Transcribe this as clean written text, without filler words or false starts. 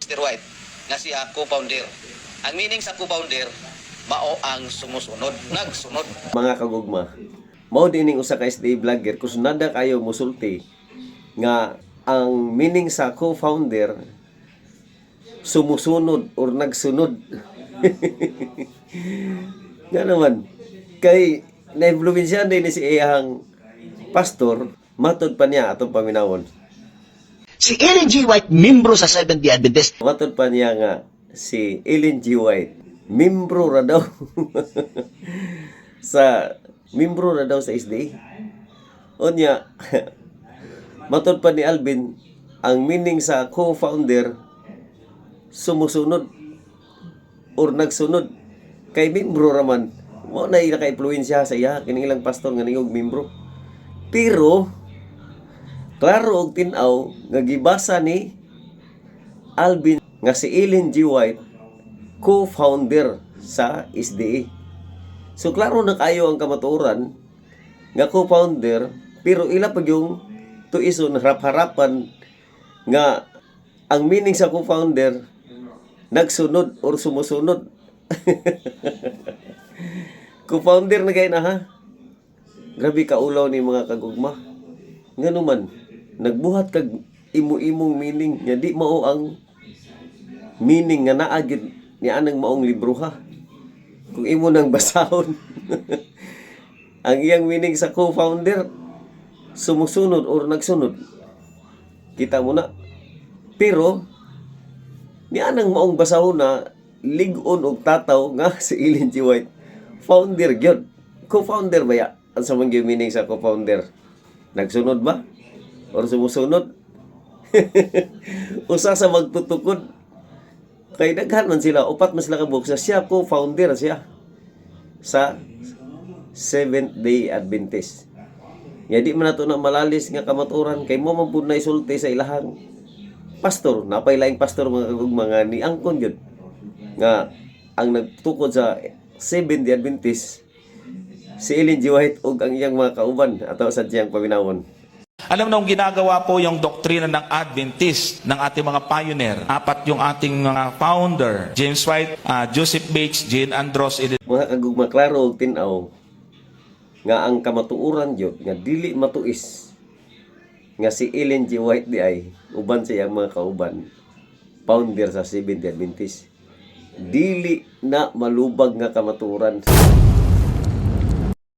Mr. White nga siya co-founder. Ang meaning sa co-founder, mao ang sumusunod, nagsunod. Mga kagugma, mao dining usa ka SDA vlogger kusunada kayo musulti nga ang meaning sa co-founder sumusunod or nagsunod. Nga naman kay na-influensyahan din si iyang pastor, matod pa niya atong paminawon. Si Ellen G. White, membro sa Seventh-day Adventist. Matod pa niya nga si Ellen G. White, membro ra daw membro ra daw sa SDA. Unya, matod pa ni Alvin, ang meaning sa co-founder sumusunod or nagsunod kay membro raman. Mo na naka-influensya sa iya kining ilang pastor nga ningog membro. Pero klaro og tin-aw nga gibasa ni Alvin nga si Ellen G. White co-founder sa SDA. So klaro na kayo ang kamatuoran nga co-founder, pero ila pag yung tuison harap-harapan nga ang meaning sa co-founder nagsunod or sumusunod. Co-founder na kayo na ha. Grabe ka ulaw ni mga kagugma. Nga naman, nagbuhat kag imo-imong meaning nga di mao ang meaning nga naa gyud ni anang maong libro ha. Kung imo nang basahon ang iyang meaning sa co-founder sumusunod or nagsunod, kita mo na. Pero ni anang maong basahon na lig-on og tataw nga si Ellen G. White founder gyud. Co-founder ba ya? Ang sa mga meaning sa co-founder, nagsunod ba or sumusunod? Usa sa magtutukod kay daghan man sila, upat man sila kabuk sa siya co-founder siya sa Seventh-day Adventist. Ya di man nato na malalis nga kamaturan kay mo man pud na isulti sa ilahang pastor, napay laing pastor mga kagugma nga ni angkon gyud nga ang nagtukod sa Seventh-day Adventist si Ellen G. White ug ang iyang mga kauban atau sa diyang paminawon. Alam na kung ginagawa po yung doktrina ng Adventist ng ating mga pioneer. Apat yung ating mga founder, James White, Joseph Bates, Jane Andros. Mga kagugma, klaro og tin-aw nga ang kamatuoran jud nga dili matuis nga si Ellen G. White di ay uban sa iyang mga kauban founder sa Seventh-day Adventist, dili na malubag nga kamatuoran.